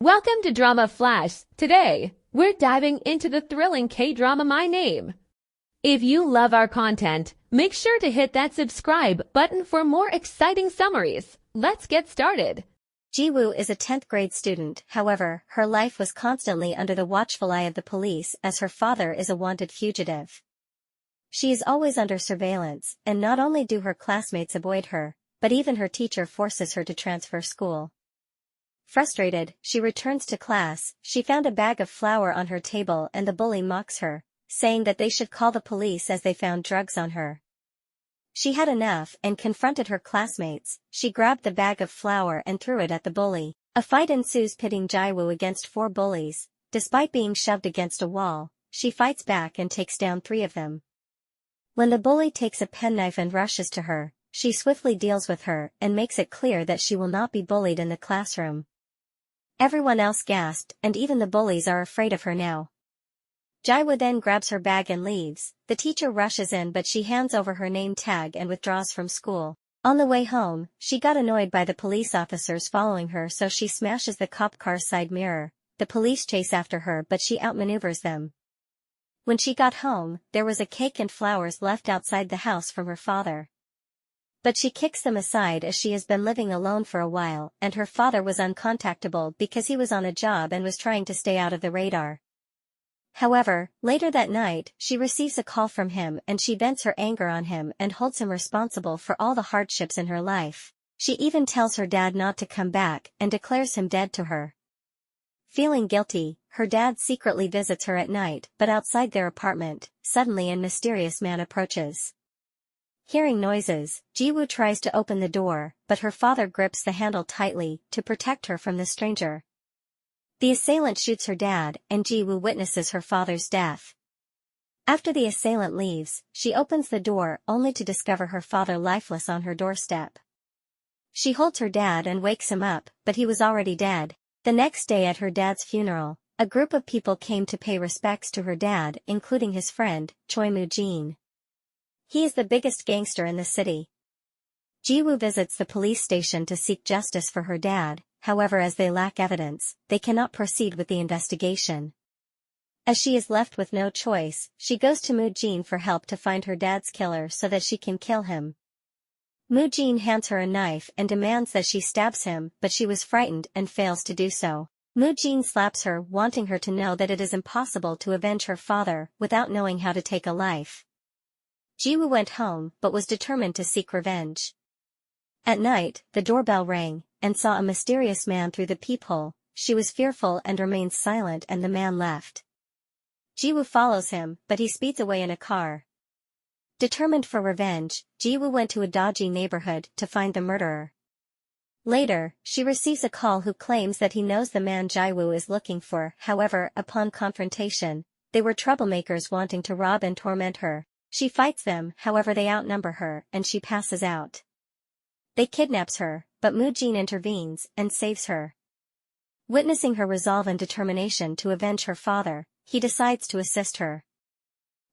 Welcome to Drama Flash. Today, we're diving into the thrilling K-drama My Name. If you love our content, make sure to hit that subscribe button for more exciting summaries. Let's get started. Ji-woo is a 10th grade student, however, her life was constantly under the watchful eye of the police as her father is a wanted fugitive. She is always under surveillance, and not only do her classmates avoid her, but even her teacher forces her to transfer school. Frustrated, she returns to class. She found a bag of flour on her table and the bully mocks her, saying that they should call the police as they found drugs on her. She had enough and confronted her classmates. She grabbed the bag of flour and threw it at the bully. A fight ensues pitting Ji-woo against 4 bullies. Despite being shoved against a wall, she fights back and takes down 3 of them. When the bully takes a penknife and rushes to her, she swiftly deals with her and makes it clear that she will not be bullied in the classroom. Everyone else gasped, and even the bullies are afraid of her now. Ji-woo then grabs her bag and leaves. The teacher rushes in but she hands over her name tag and withdraws from school. On the way home, she got annoyed by the police officers following her, so she smashes the cop car's side mirror. The police chase after her but she outmaneuvers them. When she got home, there was a cake and flowers left outside the house from her father. But she kicks them aside as she has been living alone for a while, and her father was uncontactable because he was on a job and was trying to stay out of the radar. However, later that night, she receives a call from him and she vents her anger on him and holds him responsible for all the hardships in her life. She even tells her dad not to come back and declares him dead to her. Feeling guilty, her dad secretly visits her at night, but outside their apartment, suddenly a mysterious man approaches. Hearing noises, Ji-woo tries to open the door, but her father grips the handle tightly to protect her from the stranger. The assailant shoots her dad, and Ji-woo witnesses her father's death. After the assailant leaves, she opens the door only to discover her father lifeless on her doorstep. She holds her dad and wakes him up, but he was already dead. The next day at her dad's funeral, a group of people came to pay respects to her dad, including his friend, Choi Moo-jin. He is the biggest gangster in the city. Ji-woo visits the police station to seek justice for her dad, however, as they lack evidence, they cannot proceed with the investigation. As she is left with no choice, she goes to Moo-jin for help to find her dad's killer so that she can kill him. Moo-jin hands her a knife and demands that she stabs him, but she was frightened and fails to do so. Moo-jin slaps her, wanting her to know that it is impossible to avenge her father without knowing how to take a life. Ji-woo went home but was determined to seek revenge. At night, the doorbell rang, and saw a mysterious man through the peephole. She was fearful and remained silent, and the man left. Ji-woo follows him, but he speeds away in a car. Determined for revenge, Ji-woo went to a dodgy neighborhood to find the murderer. Later, she receives a call who claims that he knows the man Ji-woo is looking for. However, upon confrontation, they were troublemakers wanting to rob and torment her. She fights them, however they outnumber her, and she passes out. They kidnaps her, but Moo-jin intervenes and saves her. Witnessing her resolve and determination to avenge her father, he decides to assist her.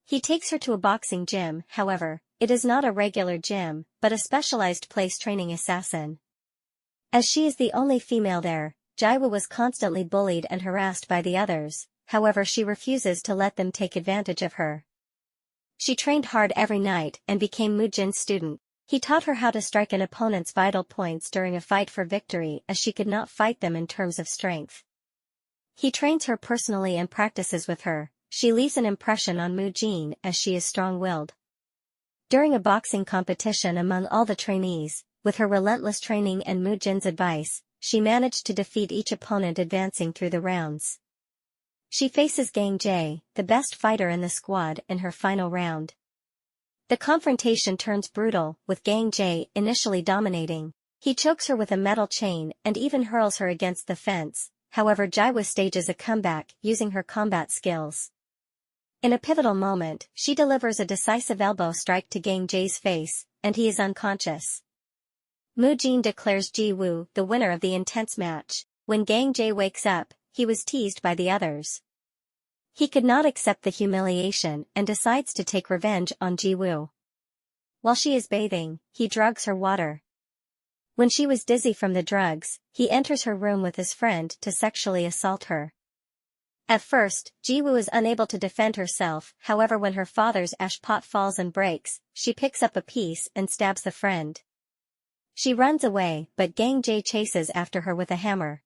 He takes her to a boxing gym. However, it is not a regular gym, but a specialized place training assassin. As she is the only female there, Ji-woo was constantly bullied and harassed by the others, however she refuses to let them take advantage of her. She trained hard every night and became Moo-jin's student. He taught her how to strike an opponent's vital points during a fight for victory, as she could not fight them in terms of strength. He trains her personally and practices with her. She leaves an impression on Moo-jin as she is strong-willed. During a boxing competition among all the trainees, with her relentless training and Moo-jin's advice, she managed to defeat each opponent, advancing through the rounds. She faces Gang Jae, the best fighter in the squad, in her final round. The confrontation turns brutal, with Gang Jae initially dominating. He chokes her with a metal chain and even hurls her against the fence. However, Ji-woo stages a comeback using her combat skills. In a pivotal moment, she delivers a decisive elbow strike to Gang Jae's face, and he is unconscious. Moo-jin declares Ji-woo the winner of the intense match. When Gang Jae wakes up, he was teased by the others. He could not accept the humiliation and decides to take revenge on Ji-woo. While she is bathing, he drugs her water. When she was dizzy from the drugs, he enters her room with his friend to sexually assault her. At first, Ji-woo is unable to defend herself, however when her father's ash pot falls and breaks, she picks up a piece and stabs the friend. She runs away, but Gang-jae chases after her with a hammer.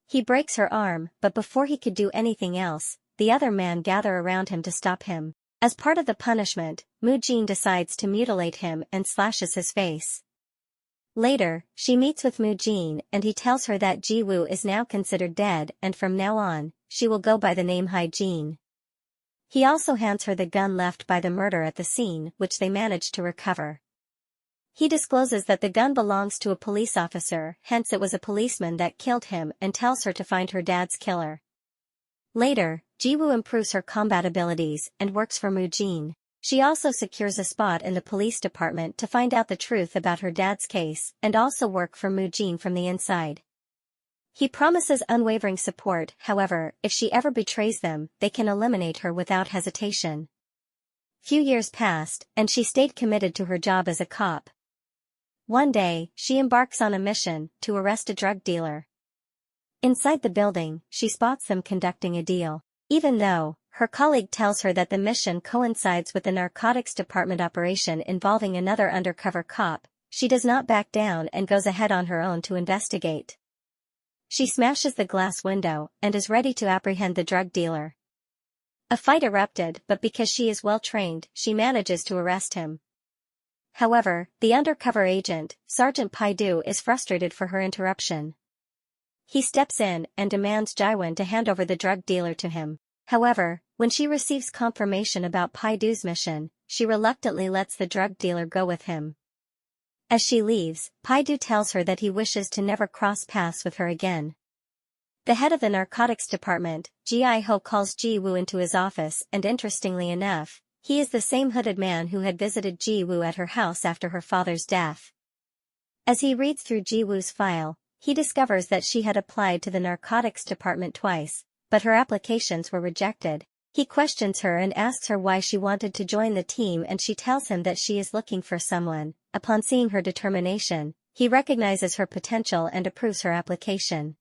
He breaks her arm, but before he could do anything else, the other men gather around him to stop him. As part of the punishment, Moo-jin decides to mutilate him and slashes his face. Later, she meets with Moo-jin and he tells her that Ji-woo is now considered dead and from now on, she will go by the name Hyejin. He also hands her the gun left by the murder at the scene which they managed to recover. He discloses that the gun belongs to a police officer, hence it was a policeman that killed him, and tells her to find her dad's killer. Later, Ji-woo improves her combat abilities and works for Moo-jin. She also secures a spot in the police department to find out the truth about her dad's case and also work for Moo-jin from the inside. He promises unwavering support, however, if she ever betrays them, they can eliminate her without hesitation. Few years passed, and she stayed committed to her job as a cop. One day, she embarks on a mission to arrest a drug dealer. Inside the building, she spots them conducting a deal. Even though her colleague tells her that the mission coincides with the narcotics department operation involving another undercover cop, she does not back down and goes ahead on her own to investigate. She smashes the glass window and is ready to apprehend the drug dealer. A fight erupted, but because she is well trained, she manages to arrest him. However, the undercover agent, Sergeant Pai-do, is frustrated for her interruption. He steps in and demands Ji-won to hand over the drug dealer to him. However, when she receives confirmation about Pai-do's mission, she reluctantly lets the drug dealer go with him. As she leaves, Pai-do tells her that he wishes to never cross paths with her again. The head of the narcotics department, Ji-ho, calls Ji-woo into his office, and interestingly enough, he is the same hooded man who had visited Ji-woo at her house after her father's death. As he reads through Ji-woo's file, he discovers that she had applied to the narcotics department twice, but her applications were rejected. He questions her and asks her why she wanted to join the team, and she tells him that she is looking for someone. Upon seeing her determination, he recognizes her potential and approves her application.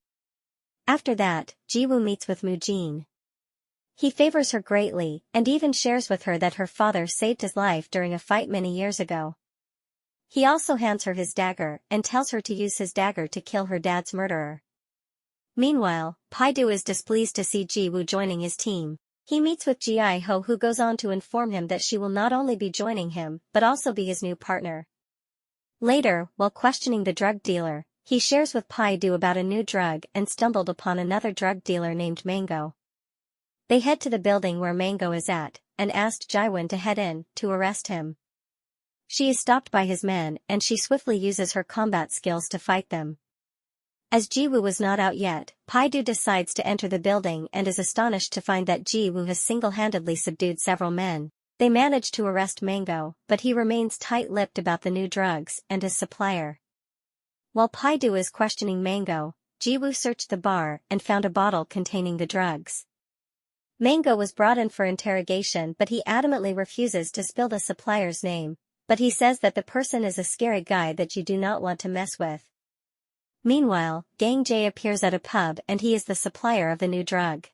After that, Ji-woo meets with Moo-jin. He favors her greatly, and even shares with her that her father saved his life during a fight many years ago. He also hands her his dagger, and tells her to use his dagger to kill her dad's murderer. Meanwhile, Pai-do is displeased to see Ji-woo joining his team. He meets with Ji-ho, who goes on to inform him that she will not only be joining him, but also be his new partner. Later, while questioning the drug dealer, he shares with Pai-do about a new drug and stumbled upon another drug dealer named Mango. They head to the building where Mango is at, and asked Ji-won to head in, to arrest him. She is stopped by his men, and she swiftly uses her combat skills to fight them. As Ji-woo was not out yet, Pai-do decides to enter the building and is astonished to find that Ji-woo has single-handedly subdued several men. They manage to arrest Mango, but he remains tight-lipped about the new drugs and his supplier. While Pai-do is questioning Mango, Ji-woo searched the bar and found a bottle containing the drugs. Mango was brought in for interrogation, but he adamantly refuses to spill the supplier's name, but he says that the person is a scary guy that you do not want to mess with. Meanwhile, Gang-jae appears at a pub and he is the supplier of the new drug.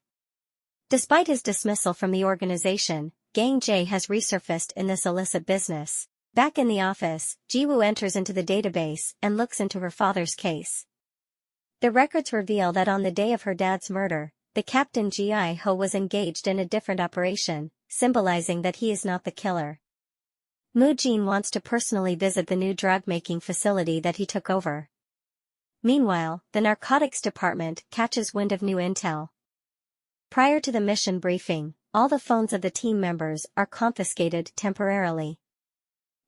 Despite his dismissal from the organization, Gang-jae has resurfaced in this illicit business. Back in the office, Ji-woo enters into the database and looks into her father's case. The records reveal that on the day of her dad's murder, the Captain Ji-ho was engaged in a different operation, symbolizing that he is not the killer. Moo-jin wants to personally visit the new drug-making facility that he took over. Meanwhile, the narcotics department catches wind of new intel. Prior to the mission briefing, all the phones of the team members are confiscated temporarily.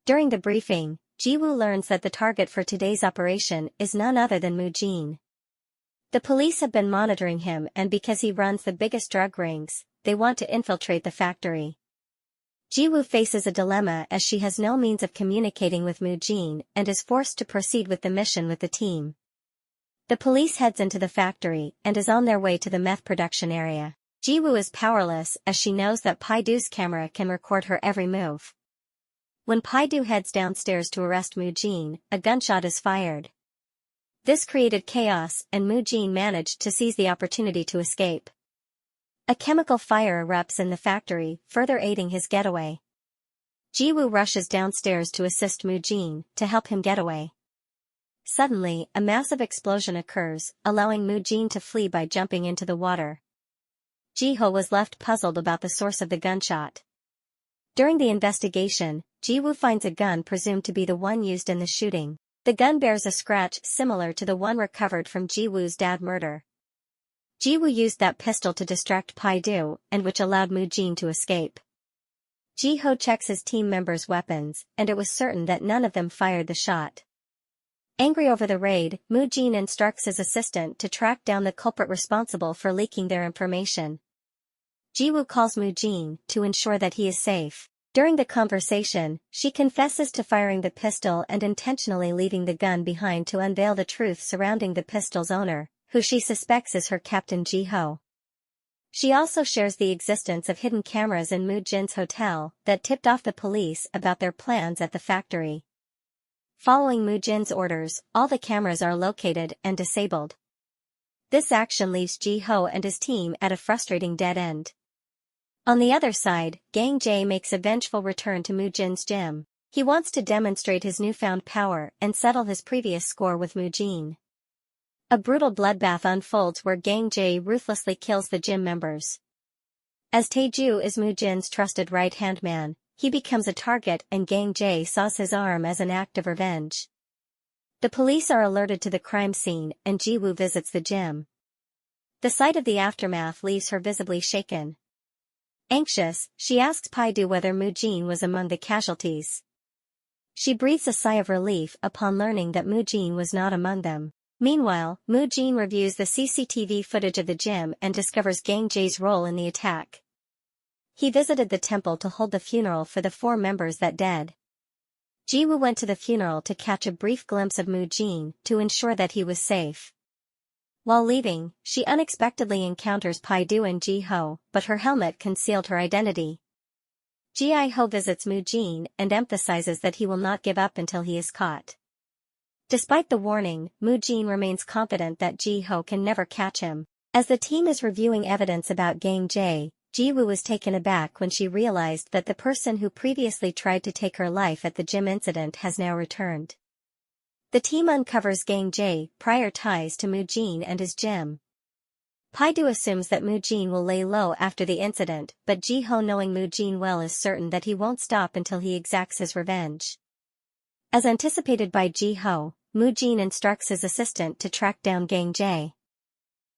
During the briefing, Ji-woo learns that the target for today's operation is none other than Moo-jin. The police have been monitoring him, and because he runs the biggest drug rings, they want to infiltrate the factory. Ji-woo faces a dilemma as she has no means of communicating with Moo-jin and is forced to proceed with the mission with the team. The police heads into the factory and is on their way to the meth production area. Ji-woo is powerless as she knows that Pai-do's camera can record her every move. When Pai-do heads downstairs to arrest Moo-jin, a gunshot is fired. This created chaos, and Mu-jin managed to seize the opportunity to escape. A chemical fire erupts in the factory, further aiding his getaway. Ji-woo rushes downstairs to assist Mu-jin, to help him get away. Suddenly, a massive explosion occurs, allowing Mu-jin to flee by jumping into the water. Ji-ho was left puzzled about the source of the gunshot. During the investigation, Ji-woo finds a gun presumed to be the one used in the shooting. The gun bears a scratch similar to the one recovered from Ji-woo's dad murder. Ji-woo used that pistol to distract Pai-do, and which allowed Mu-jin to escape. Ji-ho checks his team members' weapons, and it was certain that none of them fired the shot. Angry over the raid, Mu-jin instructs his assistant to track down the culprit responsible for leaking their information. Ji-woo calls Mu-jin to ensure that he is safe. During the conversation, she confesses to firing the pistol and intentionally leaving the gun behind to unveil the truth surrounding the pistol's owner, who she suspects is her captain Ji-ho. She also shares the existence of hidden cameras in Mu-jin's hotel that tipped off the police about their plans at the factory. Following Mu-jin's orders, all the cameras are located and disabled. This action leaves Ji-ho and his team at a frustrating dead end. On the other side, Gang Jae makes a vengeful return to Mu-jin's gym. He wants to demonstrate his newfound power and settle his previous score with Mu-jin. A brutal bloodbath unfolds where Gang Jae ruthlessly kills the gym members. As Tae-ju is Mu-jin's trusted right-hand man, he becomes a target and Gang Jae saws his arm as an act of revenge. The police are alerted to the crime scene and Ji-woo visits the gym. The sight of the aftermath leaves her visibly shaken. Anxious, she asks Pai-do whether Mu-jin was among the casualties. She breathes a sigh of relief upon learning that Mu-jin was not among them. Meanwhile, Mu-jin reviews the CCTV footage of the gym and discovers Gang Jae's role in the attack. He visited the temple to hold the funeral for the 4 members that dead. Ji-woo went to the funeral to catch a brief glimpse of Mu-jin to ensure that he was safe. While leaving, she unexpectedly encounters Pai-do and Ji-ho, but her helmet concealed her identity. Ji-ho visits Mu-jin and emphasizes that he will not give up until he is caught. Despite the warning, Mu-jin remains confident that Ji-ho can never catch him. As the team is reviewing evidence about Gang Jae, Ji-woo was taken aback when she realized that the person who previously tried to take her life at the gym incident has now returned. The team uncovers Gang Jae prior ties to Mu-jin and his gym. Pai-do assumes that Mu-jin will lay low after the incident, but Ji-ho, knowing Mu-jin well, is certain that he won't stop until he exacts his revenge. As anticipated by Ji-ho, Mu-jin instructs his assistant to track down Gang Jae.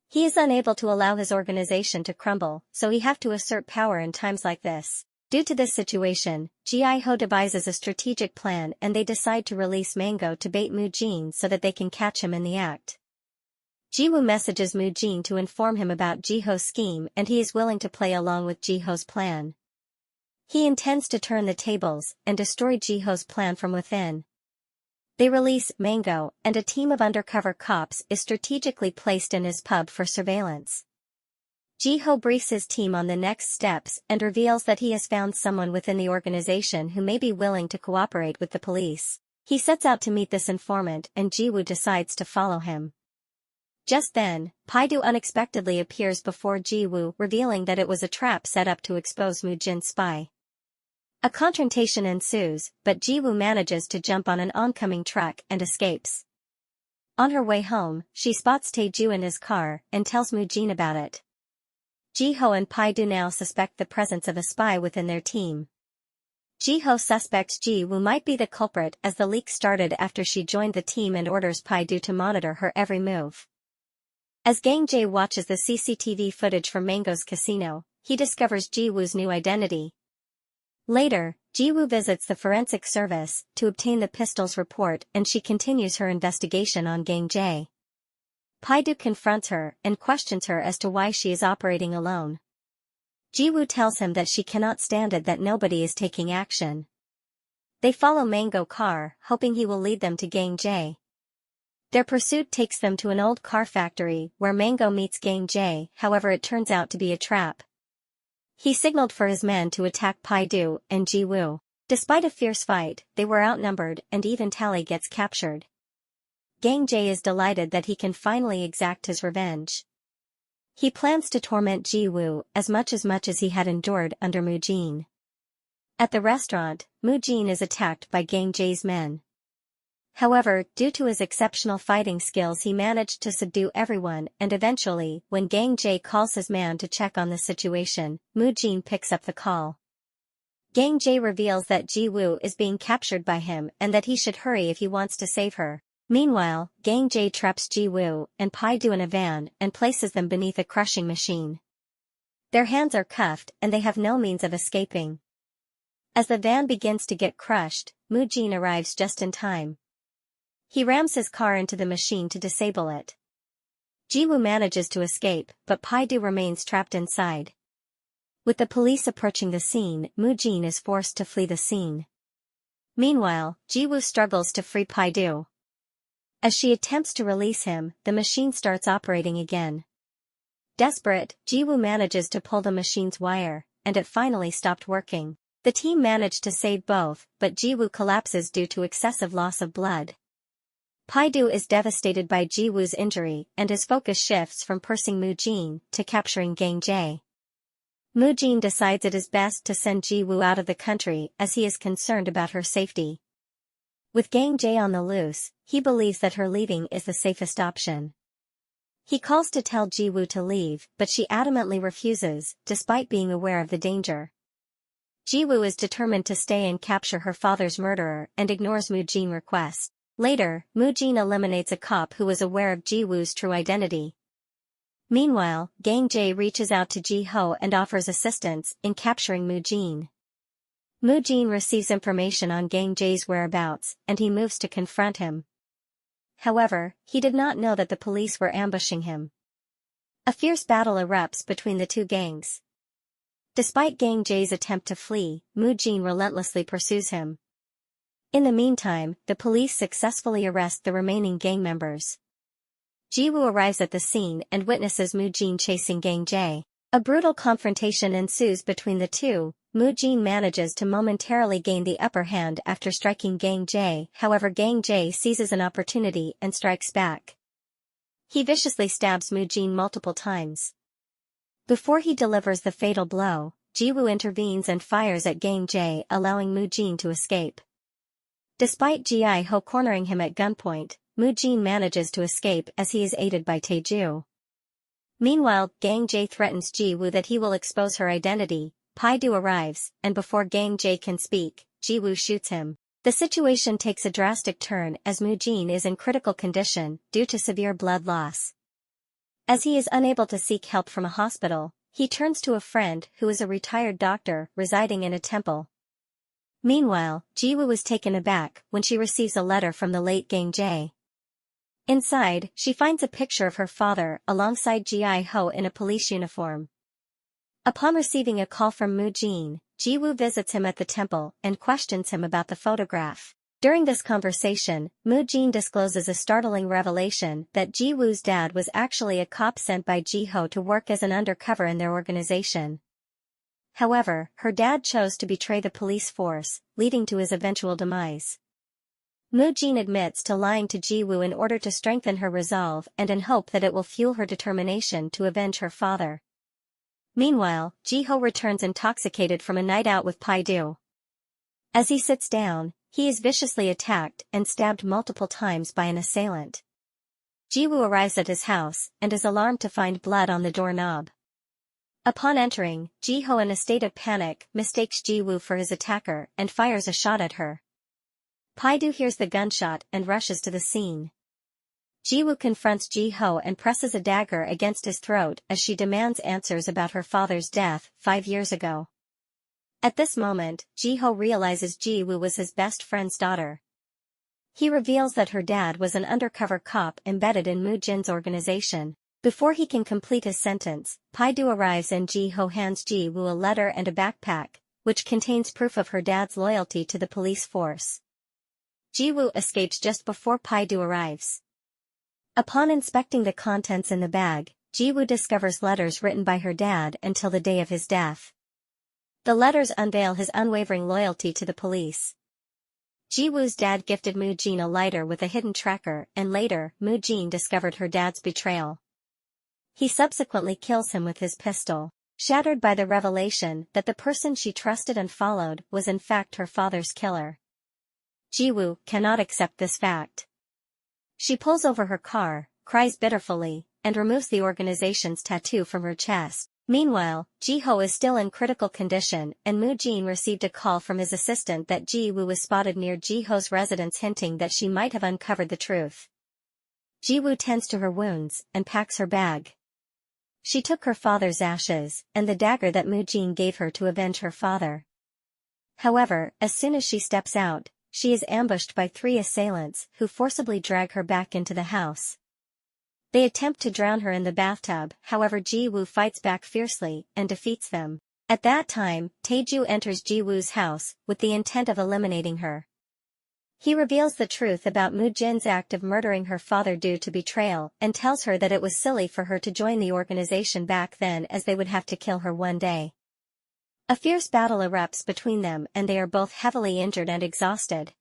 He is unable to allow his organization to crumble, so he have to assert power in times like this. Due to this situation, Ji-ho devises a strategic plan and they decide to release Mango to bait Mu-jin so that they can catch him in the act. Ji-woo messages Mu-jin to inform him about Ji-ho's scheme and he is willing to play along with Ji-ho's plan. He intends to turn the tables and destroy Ji-ho's plan from within. They release Mango, and a team of undercover cops is strategically placed in his pub for surveillance. Ji-ho briefs his team on the next steps and reveals that he has found someone within the organization who may be willing to cooperate with the police. He sets out to meet this informant and Ji-woo decides to follow him. Just then, Pai-do unexpectedly appears before Ji-woo, revealing that it was a trap set up to expose Mu-jin's spy. A confrontation ensues, but Ji-woo manages to jump on an oncoming truck and escapes. On her way home, she spots Tae-ju in his car and tells Mu-jin about it. Ji-ho and Pai-do now suspect the presence of a spy within their team. Ji-ho suspects Ji-woo might be the culprit as the leak started after she joined the team and orders Pai-do to monitor her every move. As Gang Jae watches the CCTV footage from Mango's casino, he discovers Ji-woo's new identity. Later, Ji-woo visits the forensic service to obtain the pistol's report and she continues her investigation on Gang Jae. Pai-do confronts her and questions her as to why she is operating alone. Ji-woo tells him that she cannot stand it that nobody is taking action. They follow Mango car, hoping he will lead them to Gang Jae. Their pursuit takes them to an old car factory where Mango meets Gang Jae, however it turns out to be a trap. He signaled for his men to attack Pai-do and Ji-woo. Despite a fierce fight, they were outnumbered and even Tally gets captured. Gang-jae is delighted that he can finally exact his revenge. He plans to torment Ji-woo as much as he had endured under Mu-jin. At the restaurant, Mu-jin is attacked by Gang-jae's men. However, due to his exceptional fighting skills, he managed to subdue everyone, and eventually, when Gang-jae calls his man to check on the situation, Mu-jin picks up the call. Gang-jae reveals that Ji-woo is being captured by him and that he should hurry if he wants to save her. Meanwhile, Gang-jae traps Ji-woo and Pai-do in a van and places them beneath a crushing machine. Their hands are cuffed and they have no means of escaping. As the van begins to get crushed, Mu-jin arrives just in time. He rams his car into the machine to disable it. Ji-woo manages to escape, but Pai-do remains trapped inside. With the police approaching the scene, Mu-jin is forced to flee the scene. Meanwhile, Ji-woo struggles to free Pai-do. As she attempts to release him, the machine starts operating again. Desperate, Ji-woo manages to pull the machine's wire, and it finally stopped working. The team managed to save both, but Ji-woo collapses due to excessive loss of blood. Pai-do is devastated by Ji-woo's injury and his focus shifts from pursuing Mu-jin to capturing Gang-jae. Mu-jin decides it is best to send Ji-woo out of the country as he is concerned about her safety. With Gang-jae on the loose, he believes that her leaving is the safest option. He calls to tell Ji-woo to leave, but she adamantly refuses, despite being aware of the danger. Ji-woo is determined to stay and capture her father's murderer and ignores Mu-jin's request. Later, Mu-jin eliminates a cop who was aware of Ji-woo's true identity. Meanwhile, Gang-jae reaches out to Ji-ho and offers assistance in capturing Mu-jin. Mu-jin receives information on Gang-jae's whereabouts, and he moves to confront him. However, he did not know that the police were ambushing him. A fierce battle erupts between the two gangs. Despite Gang-jae's attempt to flee, Mu-jin relentlessly pursues him. In the meantime, the police successfully arrest the remaining gang members. Ji-woo arrives at the scene and witnesses Mu-jin chasing Gang-jae. A brutal confrontation ensues between the two. Mu-jin manages to momentarily gain the upper hand after striking Gang-jae, however Gang-jae seizes an opportunity and strikes back. He viciously stabs Mu-jin multiple times. Before he delivers the fatal blow, Ji-woo intervenes and fires at Gang-jae, allowing Mu-jin to escape. Despite Ji-ho cornering him at gunpoint, Mu-jin manages to escape as he is aided by Tae-ju. Meanwhile, Gang-jae threatens Ji-woo that he will expose her identity. Pai-do arrives, and before Gang-jae can speak, Ji-woo shoots him. The situation takes a drastic turn as Mu-jin is in critical condition due to severe blood loss. As he is unable to seek help from a hospital, he turns to a friend who is a retired doctor residing in a temple. Meanwhile, Ji-woo is taken aback when she receives a letter from the late Gang-jae. Inside, she finds a picture of her father alongside Ji-ho in a police uniform. Upon receiving a call from Mu-jin, Ji-woo visits him at the temple and questions him about the photograph. During this conversation, Mu-jin discloses a startling revelation that Ji-woo's dad was actually a cop sent by Ji-ho to work as an undercover in their organization. However, her dad chose to betray the police force, leading to his eventual demise. Mu-jin admits to lying to Ji-woo in order to strengthen her resolve and in hope that it will fuel her determination to avenge her father. Meanwhile, Ji-ho returns intoxicated from a night out with Pai-do. As he sits down, he is viciously attacked and stabbed multiple times by an assailant. Ji-woo arrives at his house and is alarmed to find blood on the doorknob. Upon entering, Ji-ho in a state of panic mistakes Ji-woo for his attacker and fires a shot at her. Pai-do hears the gunshot and rushes to the scene. Ji-woo confronts Ji-ho and presses a dagger against his throat as she demands answers about her father's death 5 years ago. At this moment, Ji-ho realizes Ji-woo was his best friend's daughter. He reveals that her dad was an undercover cop embedded in Mu-jin's organization. Before he can complete his sentence, Pai-do arrives and Ji-ho hands Ji-woo a letter and a backpack, which contains proof of her dad's loyalty to the police force. Ji-woo escapes just before Pai-do arrives. Upon inspecting the contents in the bag, Ji-woo discovers letters written by her dad until the day of his death. The letters unveil his unwavering loyalty to the police. Ji-woo's dad gifted Moo-jin a lighter with a hidden tracker, and later, Moo-jin discovered her dad's betrayal. He subsequently kills him with his pistol, shattered by the revelation that the person she trusted and followed was in fact her father's killer. Ji-woo cannot accept this fact. She pulls over her car, cries bitterly, and removes the organization's tattoo from her chest. Meanwhile, Ji-ho is still in critical condition, and Moo-jin received a call from his assistant that Ji-woo was spotted near Ji-ho's residence, hinting that she might have uncovered the truth. Ji-woo tends to her wounds and packs her bag. She took her father's ashes and the dagger that Moo-jin gave her to avenge her father. However, as soon as she steps out, she is ambushed by 3 assailants who forcibly drag her back into the house. They attempt to drown her in the bathtub, however Ji-woo fights back fiercely and defeats them. At that time, Tae-ju enters Ji-woo's house with the intent of eliminating her. He reveals the truth about Moo-jin's act of murdering her father due to betrayal and tells her that it was silly for her to join the organization back then, as they would have to kill her one day. A fierce battle erupts between them and they are both heavily injured and exhausted.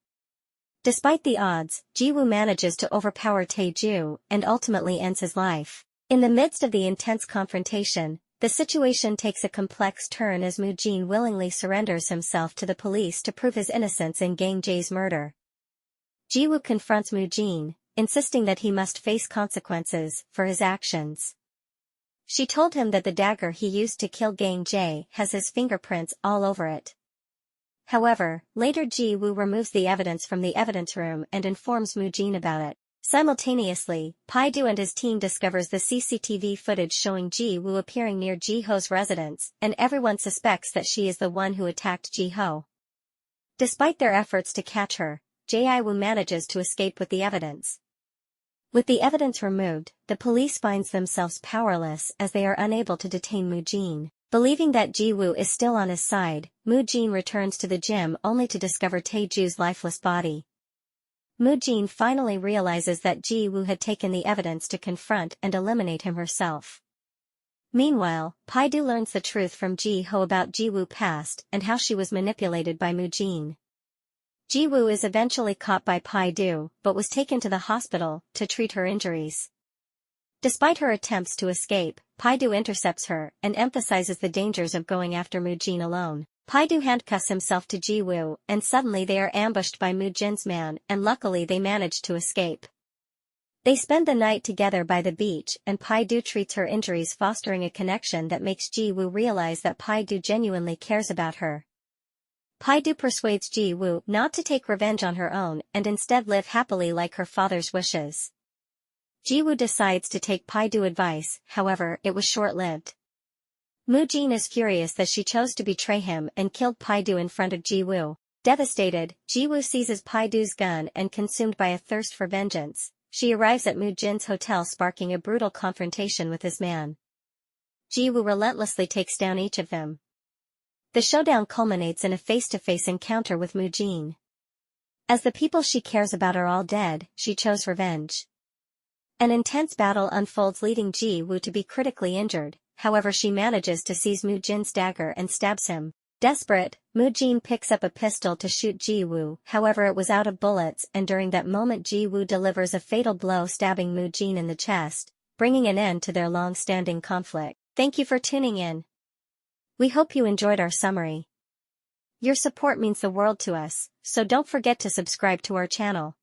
Despite the odds, Ji-woo manages to overpower Tae-ju and ultimately ends his life. In the midst of the intense confrontation, the situation takes a complex turn as Moo-jin willingly surrenders himself to the police to prove his innocence in Gang Jae's murder. Ji-woo confronts Moo-jin, insisting that he must face consequences for his actions. She told him that the dagger he used to kill Gang Jae has his fingerprints all over it. However, later Ji-woo removes the evidence from the evidence room and informs Moo-jin about it. Simultaneously, Pai-do and his team discovers the CCTV footage showing Ji-woo appearing near Ji-ho's residence, and everyone suspects that she is the one who attacked Ji-ho. Despite their efforts to catch her, Jae-woo manages to escape with the evidence. With the evidence removed, the police finds themselves powerless as they are unable to detain Moo-jin. Believing that Ji-woo is still on his side, Moo-jin returns to the gym only to discover Tae-ju's lifeless body. Moo-jin finally realizes that Ji-woo had taken the evidence to confront and eliminate him herself. Meanwhile, Pai-do learns the truth from Ji-ho about Ji-woo's past and how she was manipulated by Moo-jin. Ji-woo is eventually caught by Pai-do, but was taken to the hospital to treat her injuries. Despite her attempts to escape, Pai-do intercepts her and emphasizes the dangers of going after Moo-jin alone. Pai-do handcuffs himself to Ji-woo, and suddenly they are ambushed by Moo-jin's man, and luckily they manage to escape. They spend the night together by the beach, and Pai-do treats her injuries, fostering a connection that makes Ji-woo realize that Pai-do genuinely cares about her. Pai-do persuades Ji-woo not to take revenge on her own and instead live happily like her father's wishes. Ji-woo decides to take Pai-do's advice, however, it was short-lived. Moo-jin is furious that she chose to betray him and killed Pai-do in front of Ji-woo. Devastated, Ji-woo seizes Pai-do's gun and, consumed by a thirst for vengeance, she arrives at Moo-jin's hotel, sparking a brutal confrontation with his man. Ji-woo relentlessly takes down each of them. The showdown culminates in a face-to-face encounter with Moo-jin. As the people she cares about are all dead, she chose revenge. An intense battle unfolds, leading Ji-woo to be critically injured, however she manages to seize Moo-jin's dagger and stabs him. Desperate, Moo-jin picks up a pistol to shoot Ji-woo, however it was out of bullets, and during that moment Ji-woo delivers a fatal blow, stabbing Moo-jin in the chest, bringing an end to their long-standing conflict. Thank you for tuning in. We hope you enjoyed our summary. Your support means the world to us, so don't forget to subscribe to our channel.